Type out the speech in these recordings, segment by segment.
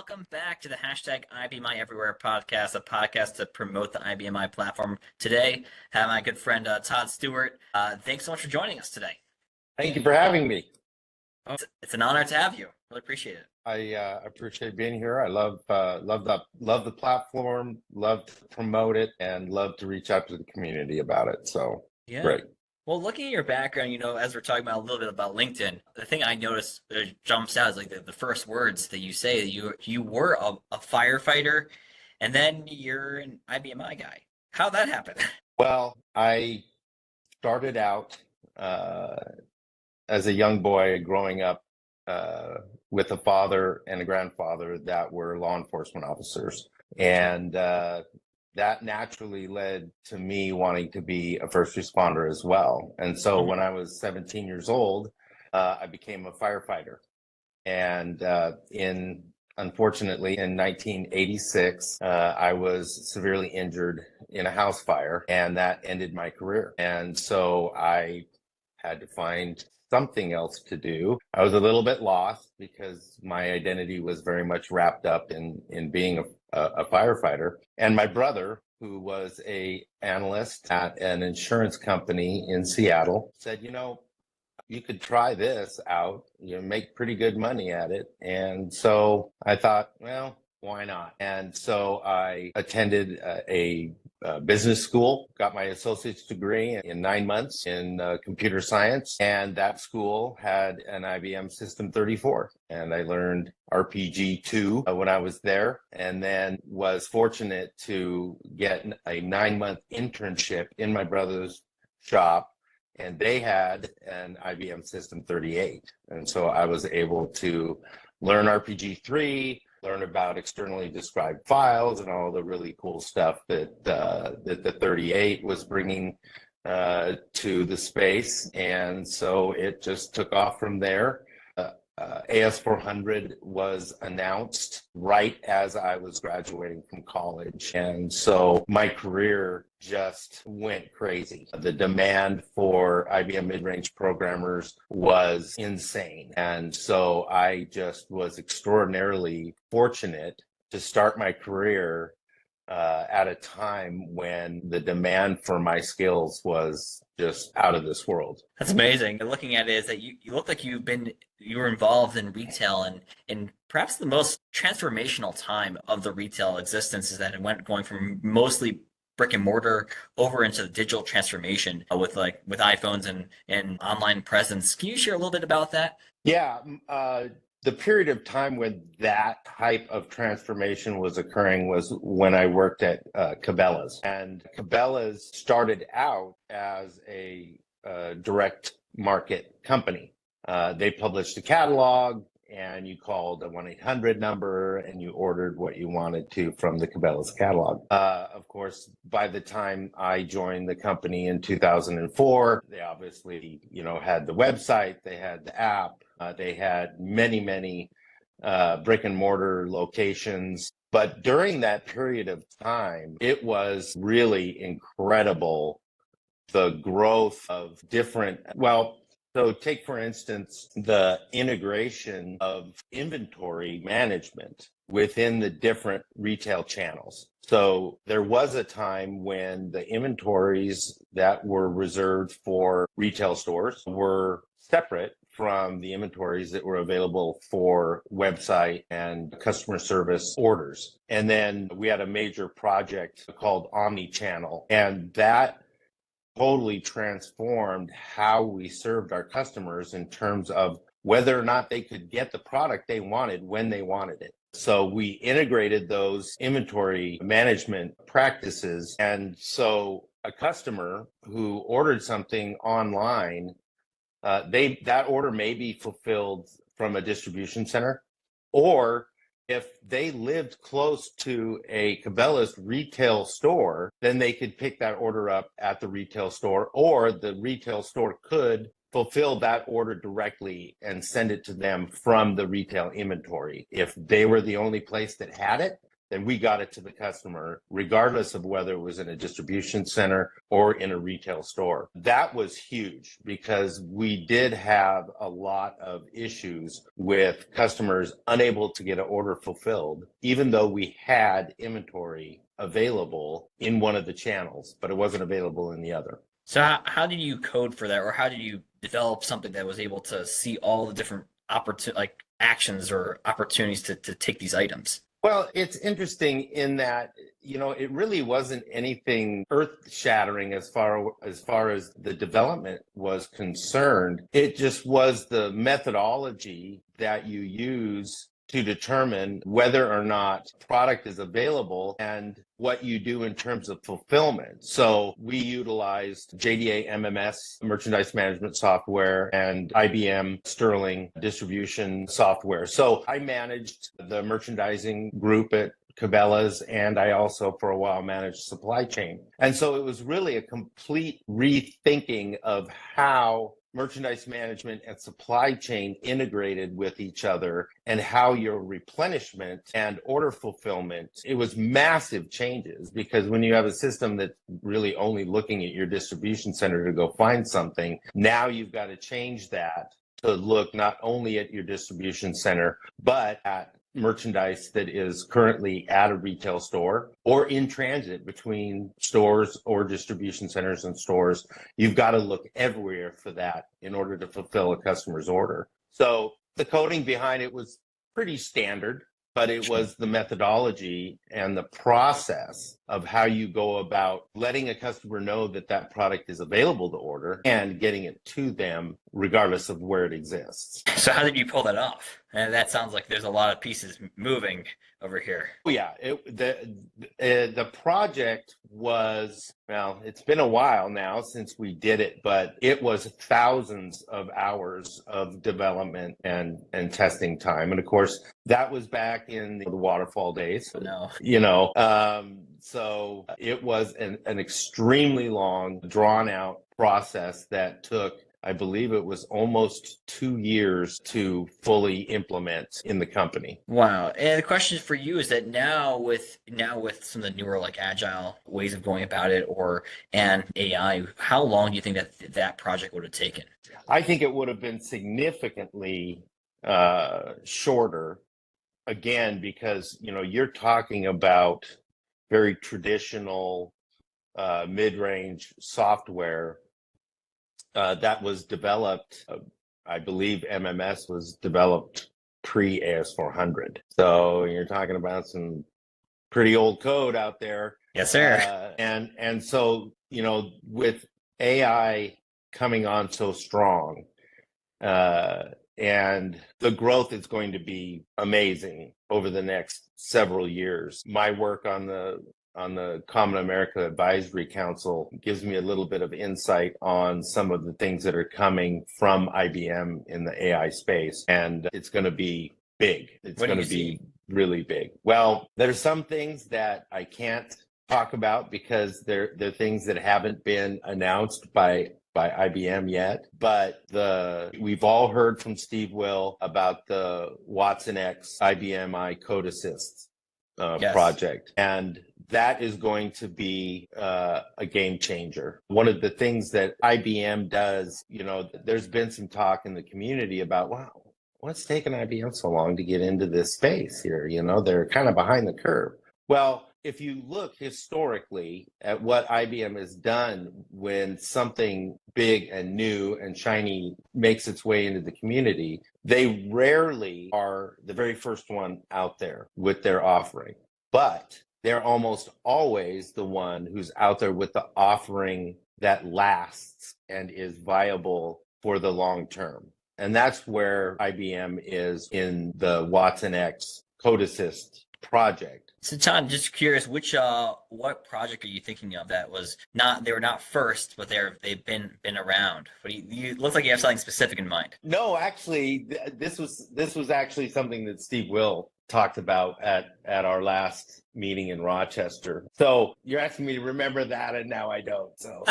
welcome back to the hashtag IBMI Everywhere podcast, a podcast to promote the IBMI platform. Today, I have my good friend Todd Stewart. Thanks so much for joining us today. Thank you for having me. Oh, it's an honor to have you. Really appreciate it. I appreciate being here. I love the platform, love to promote it, and love to reach out to the community about it. So Yeah. great. Well, looking at your background, as we're talking about a little bit about LinkedIn, the thing I noticed that jumps out is like the first words that you say that you were a firefighter, and then you're an IBMI guy. How'd that happen? Well, I started out as a young boy growing up with a father and a grandfather that were law enforcement officers. And that naturally led to me wanting to be a first responder as well. And so when I was 17 years old, I became a firefighter. And unfortunately, in 1986, I was severely injured in a house fire, and that ended my career. And so I had to find something else to do. I was a little bit lost because my identity was very much wrapped up in being a firefighter. And my brother, who was an analyst at an insurance company in Seattle, said, you could try this out, make pretty good money at it. And so I thought, well, why not? And so I attended a business school, got my associate's degree in 9 months in computer science. And that school had an IBM System 34. And I learned RPG2 when I was there, and then was fortunate to get a 9-month internship in my brother's shop. And they had an IBM System 38. And so I was able to learn RPG3, learn about externally described files and all the really cool stuff that the 38 was bringing to the space. And so it just took off from there. AS400 was announced right as I was graduating from college. And so my career just went crazy. The demand for IBM mid-range programmers was insane. And so I just was extraordinarily fortunate to start my career at a time when the demand for my skills was just out of this world. That's amazing. Looking at it is that you look like you were involved in retail and perhaps the most transformational time of the retail existence is that it went going from mostly brick and mortar over into the digital transformation with iPhones and online presence. Can you share a little bit about that? Yeah. The period of time when that type of transformation was occurring was when I worked at Cabela's. And Cabela's started out as a direct market company. They published a catalog, and you called a 1-800 number and you ordered what you wanted to from the Cabela's catalog. Of course, by the time I joined the company in 2004, they obviously, had the website, they had the app, they had many brick and mortar locations. But during that period of time, it was really incredible, the growth of different, so take, for instance, the integration of inventory management within the different retail channels. So there was a time when the inventories that were reserved for retail stores were separate from the inventories that were available for website and customer service orders. And then we had a major project called Omnichannel, and that totally transformed how we served our customers in terms of whether or not they could get the product they wanted when they wanted it. So we integrated those inventory management practices. And so a customer who ordered something online, that order may be fulfilled from a distribution center, or if they lived close to a Cabela's retail store, then they could pick that order up at the retail store, or the retail store could fulfill that order directly and send it to them from the retail inventory. If they were the only place that had it, then we got it to the customer, regardless of whether it was in a distribution center or in a retail store. That was huge because we did have a lot of issues with customers unable to get an order fulfilled, even though we had inventory available in one of the channels, but it wasn't available in the other. So how did you code for that, or how did you develop something that was able to see all the different actions or opportunities to take these items? Well, it's interesting in that, it really wasn't anything earth-shattering as far as the development was concerned. It just was the methodology that you use to determine whether or not product is available and what you do in terms of fulfillment. So we utilized JDA MMS merchandise management software and IBM Sterling distribution software. So I managed the merchandising group at Cabela's, and I also for a while managed supply chain. And so it was really a complete rethinking of how merchandise management and supply chain integrated with each other and how your replenishment and order fulfillment, it was massive changes because when you have a system that's really only looking at your distribution center to go find something, now you've got to change that to look not only at your distribution center, but at merchandise that is currently at a retail store or in transit between stores or distribution centers and stores. You've got to look everywhere for that in order to fulfill a customer's order. So the coding behind it was pretty standard, but it was the methodology and the process of how you go about letting a customer know that that product is available to order and getting it to them regardless of where it exists. So how did you pull that off? And that sounds like there's a lot of pieces moving over here. Oh, yeah, the project was, well, it's been a while now since we did it, but it was thousands of hours of development and testing time. And of course, that was back in the waterfall days. No. So it was an extremely long, drawn out process that took, I believe it was almost 2 years to fully implement in the company. Wow. And the question for you is that now with some of the newer agile ways of going about it and AI, how long do you think that project would have taken? I think it would have been significantly shorter, again, because you're talking about very traditional mid-range software that was developed, I believe MMS was developed pre-AS400. So you're talking about some pretty old code out there. Yes, sir. And so, with AI coming on so strong, and the growth is going to be amazing over the next several years. My work on the Common America Advisory Council gives me a little bit of insight on some of the things that are coming from IBM in the AI space. And it's going to be big. It's going to be really big. Well, there's some things that I can't talk about because they're things that haven't been announced by IBM yet, but we've all heard from Steve Will about the Watson X IBM Code Assist project. And that is going to be a game changer. One of the things that IBM does, there's been some talk in the community about, wow, what's taking IBM so long to get into this space here? They're kind of behind the curve. Well, if you look historically at what IBM has done when something big and new and shiny makes its way into the community, they rarely are the very first one out there with their offering. But they're almost always the one who's out there with the offering that lasts and is viable for the long term. And that's where IBM is in the Watson X Code Assist project. So, Todd, just curious, what project are you thinking of that was they were not first, but they've been around? But you look like you have something specific in mind. No, actually, this was actually something that Steve Will talked about at our last meeting in Rochester. So you're asking me to remember that, and now I don't. So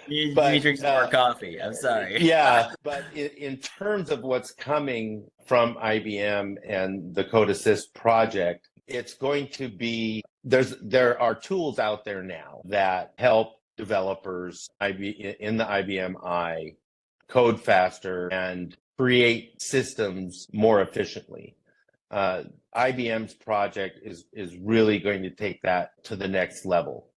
you drink some more coffee. I'm sorry. Yeah, but in terms of what's coming from IBM and the Code Assist project, it's going to be, there are tools out there now that help developers in the IBM I code faster and create systems more efficiently. IBM's project is really going to take that to the next level.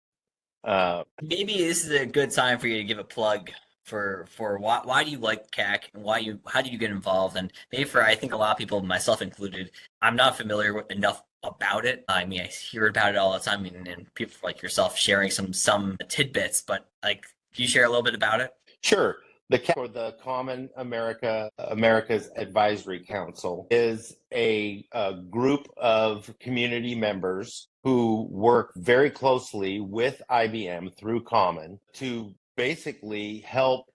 Maybe this is a good time for you to give a plug for why do you like CAAC and how do you get involved? And maybe for I think a lot of people, myself included, I'm not familiar with enough about it. I mean, I hear about it all the time, and people like yourself sharing some tidbits. But like, can you share a little bit about it? Sure. The CAAC, or the Common America's Advisory Council, is a group of community members who work very closely with IBM through Common to basically help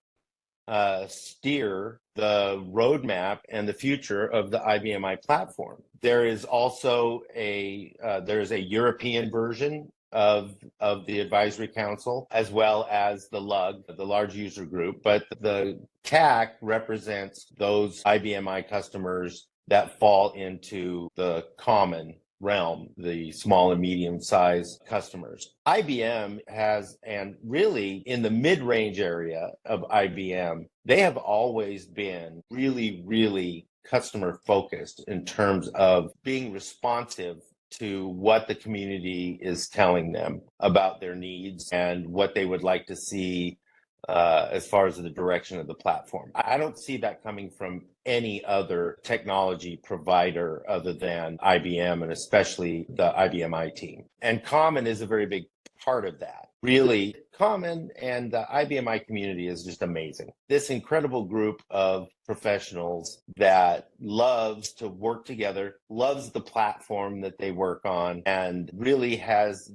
steer the roadmap and the future of the IBM I platform. There is also there's a European version of the advisory council, as well as the LUG, the large user group. But the CAAC represents those IBM I customers that fall into the common realm, the small and medium sized customers. IBM has, and really in the mid-range area of IBM, they have always been really, really customer focused in terms of being responsive to what the community is telling them about their needs and what they would like to see as far as the direction of the platform. I don't see that coming from any other technology provider other than IBM, and especially the IBM I team. And Common is a very big part of that. Really, Common and the IBM I community is just amazing. This incredible group of professionals that loves to work together, loves the platform that they work on, and really has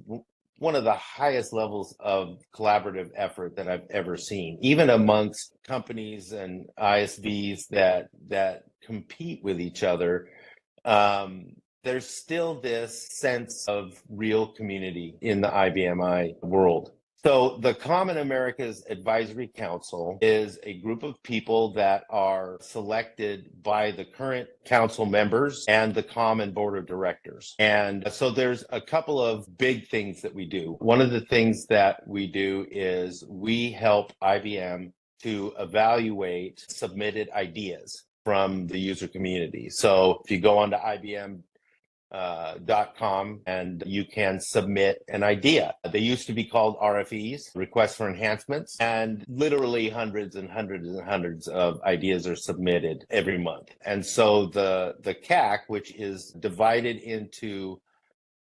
one of the highest levels of collaborative effort that I've ever seen, even amongst companies and ISVs that compete with each other. There's still this sense of real community in the IBM I world. So the Common America's Advisory Council is a group of people that are selected by the current council members and the Common Board of Directors. And so there's a couple of big things that we do. One of the things that we do is we help IBM to evaluate submitted ideas from the user community. So if you go onto IBM.com and you can submit an idea. They used to be called RFEs, requests for enhancements, and literally hundreds and hundreds and hundreds of ideas are submitted every month. And so the CAAC, which is divided into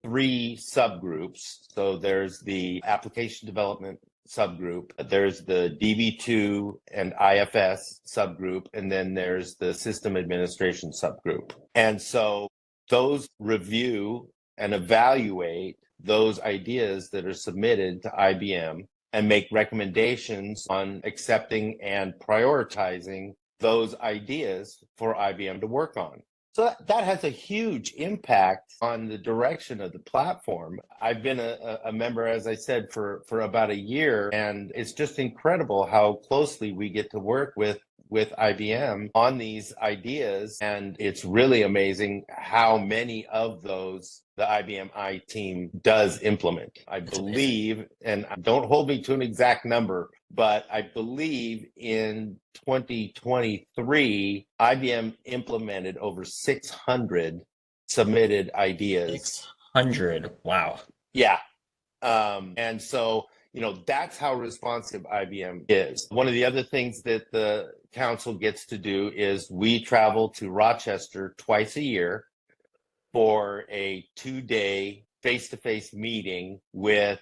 3 subgroups. So there's the application development subgroup, there's the DB2 and IFS subgroup, and then there's the system administration subgroup. And so those review and evaluate those ideas that are submitted to IBM and make recommendations on accepting and prioritizing those ideas for IBM to work on. So that has a huge impact on the direction of the platform. I've been a member, as I said, for about a year, and it's just incredible how closely we get to work with IBM on these ideas. And it's really amazing how many of those the IBM I team does implement. I believe, and don't hold me to an exact number, but I believe in 2023, IBM implemented over 600 submitted ideas. 600. Wow. Yeah. And so, that's how responsive IBM is. One of the other things that the council gets to do is we travel to Rochester twice a year for a 2-day face-to-face meeting with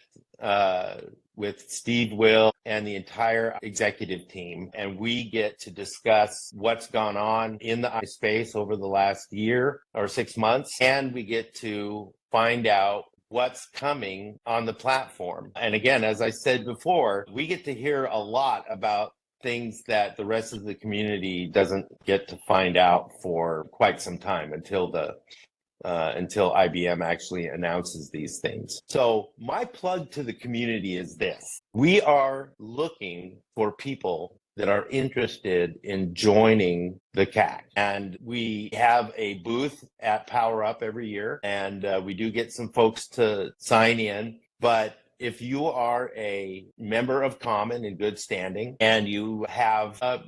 Steve Will and the entire executive team. And we get to discuss what's gone on in the space over the last year or 6 months. And we get to find out what's coming on the platform. And again, as I said before, we get to hear a lot about things that the rest of the community doesn't get to find out for quite some time until IBM actually announces these things. So my plug to the community is this. We are looking for people that are interested in joining the CAAC. And we have a booth at Power Up every year, and we do get some folks to sign in. But if you are a member of Common in good standing and you have, a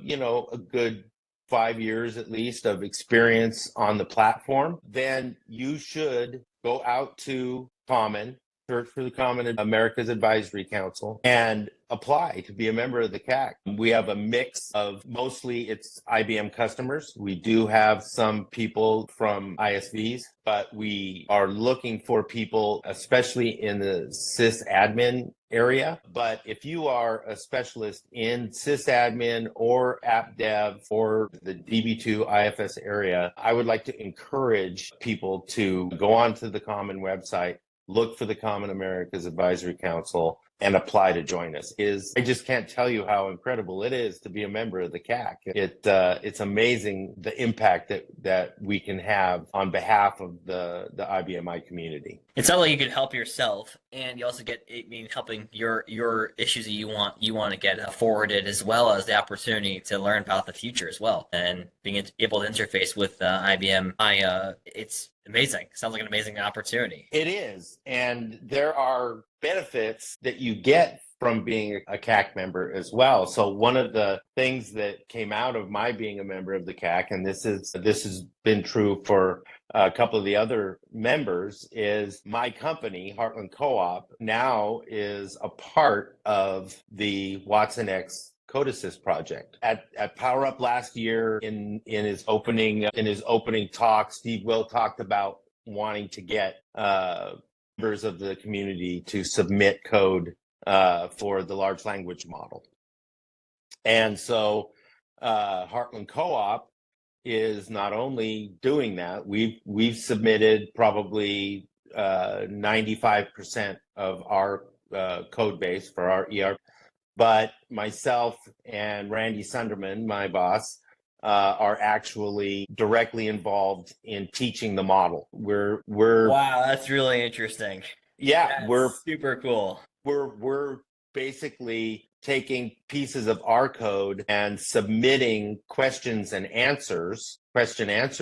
good 5 years at least of experience on the platform, then you should go out to Common, search for the Common America's Advisory Council, and apply to be a member of the CAAC. We have a mix of mostly it's IBM customers. We do have some people from ISVs, but we are looking for people, especially in the sysadmin area. But if you are a specialist in sysadmin or app dev or the DB2 IFS area, I would like to encourage people to go onto the Common website, look for the Common America's Advisory Council, and apply to join us. I just can't tell you how incredible it is to be a member of the CAAC. It's amazing the impact that we can have on behalf of the IBMI community. It's not like you could help yourself, and you also get helping your issues that you want to get forwarded, as well as the opportunity to learn about the future as well, and being able to interface with IBM. It's amazing. Sounds like an amazing opportunity. It is, and there are benefits that you get from being a CAAC member as well. So one of the things that came out of my being a member of the CAAC, and this has been true for a couple of the other members, is my company, Heartland Co-op, now is a part of the Watson X Code Assist project. At Power Up last year, in his opening talk, Steve Will talked about wanting to get members of the community to submit code for the large language model. And so Heartland Co-op is not only doing that, we've submitted probably 95% of our code base for our ERP. But myself and Randy Sunderman, my boss, are actually directly involved in teaching the model. We're Wow, that's really interesting. Yeah, That's we're super cool. we're basically taking pieces of our code and submitting question answer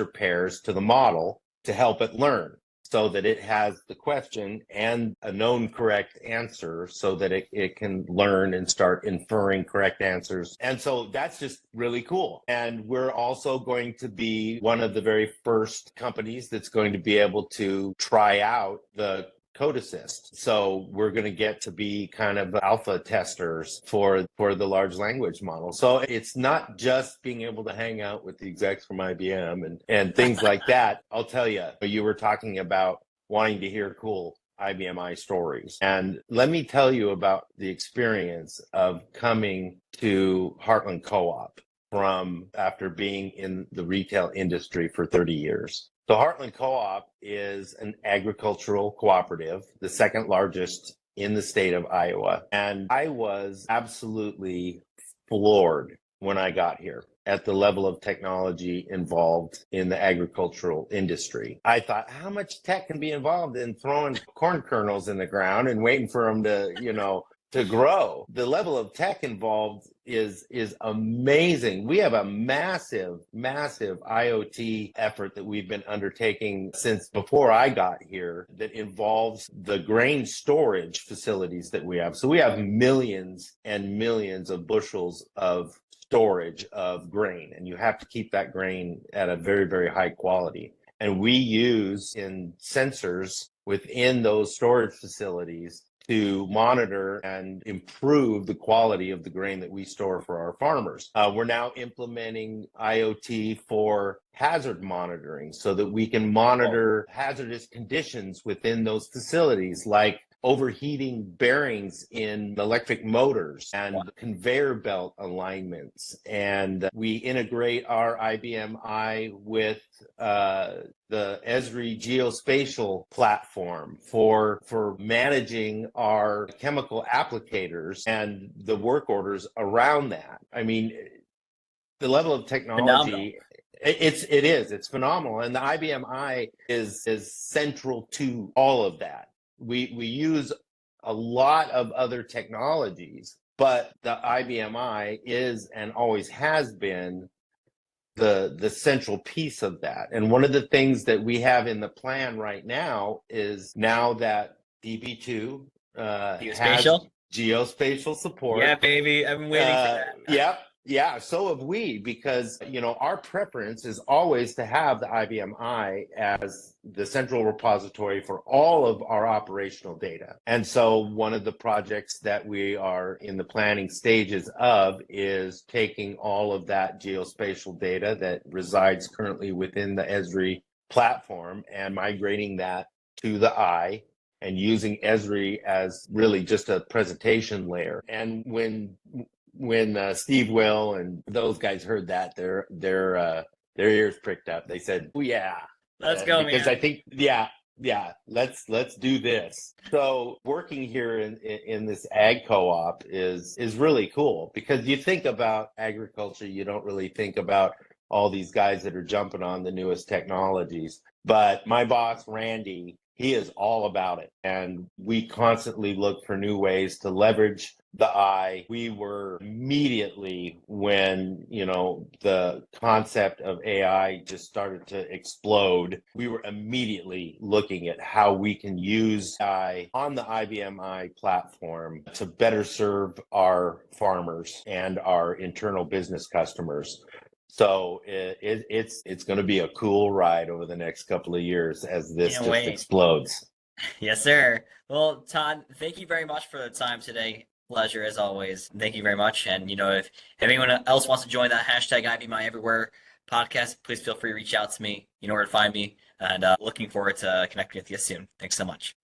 pairs to the model to help it learn, so that it has the question and a known correct answer, so that it can learn and start inferring correct answers. And so that's just really cool. And we're also going to be one of the very first companies that's going to be able to try out the Code Assist. So we're going to get to be kind of alpha testers for the large language model. So it's not just being able to hang out with the execs from IBM and things like that. I'll tell you, you were talking about wanting to hear cool IBMI stories. And let me tell you about the experience of coming to Heartland Co-op from after being in the retail industry for 30 years. So Heartland Co-op is an agricultural cooperative, the second largest in the state of Iowa. And I was absolutely floored when I got here at the level of technology involved in the agricultural industry. I thought, how much tech can be involved in throwing corn kernels in the ground and waiting for them to grow? The level of tech involved is amazing. We have a massive IoT effort that we've been undertaking since before I got here that involves the grain storage facilities that we have. So we have millions and millions of bushels of storage of grain, and you have to keep that grain at a very, very high quality. And we use in sensors within those storage facilities to monitor and improve the quality of the grain that we store for our farmers. We're now implementing IoT for hazard monitoring so that we can monitor hazardous conditions within those facilities, like overheating bearings in electric motors and conveyor belt alignments. And we integrate our IBM I with the Esri geospatial platform for managing our chemical applicators and the work orders around that. I mean, the level of technology, it's phenomenal. And the IBM I is central to all of that. We use a lot of other technologies but the IBMI is and always has been the central piece of that. And one of the things that we have in the plan right now is, now that DB2 has Geospatial? geospatial support. Yeah, baby. I've been waiting for that. Yeah, so have we, because our preference is always to have the IBMI as the central repository for all of our operational data. And so one of the projects that we are in the planning stages of is taking all of that geospatial data that resides currently within the Esri platform and migrating that to the I, and using Esri as really just a presentation layer. And when Steve Will and those guys heard that, their ears pricked up. They said, "Oh yeah, Let's go, because man." I think let's do this." So working here in this ag co-op is really cool, because you think about agriculture, you don't really think about all these guys that are jumping on the newest technologies. But my boss, Randy, he is all about it. And we constantly look for new ways to leverage the eye. We were immediately, when, the concept of AI just started to explode, we were immediately looking at how we can use AI on the IBM I platform to better serve our farmers and our internal business customers. So it's going to be a cool ride over the next couple of years as this Can't just wait. explodes. Yes, sir. Well, Todd, thank you very much for the time today. Pleasure as always. Thank you very much. And if anyone else wants to join that hashtag IBMI Everywhere podcast, please feel free to reach out to me. You know where to find me. And looking forward to connecting with you soon. Thanks so much.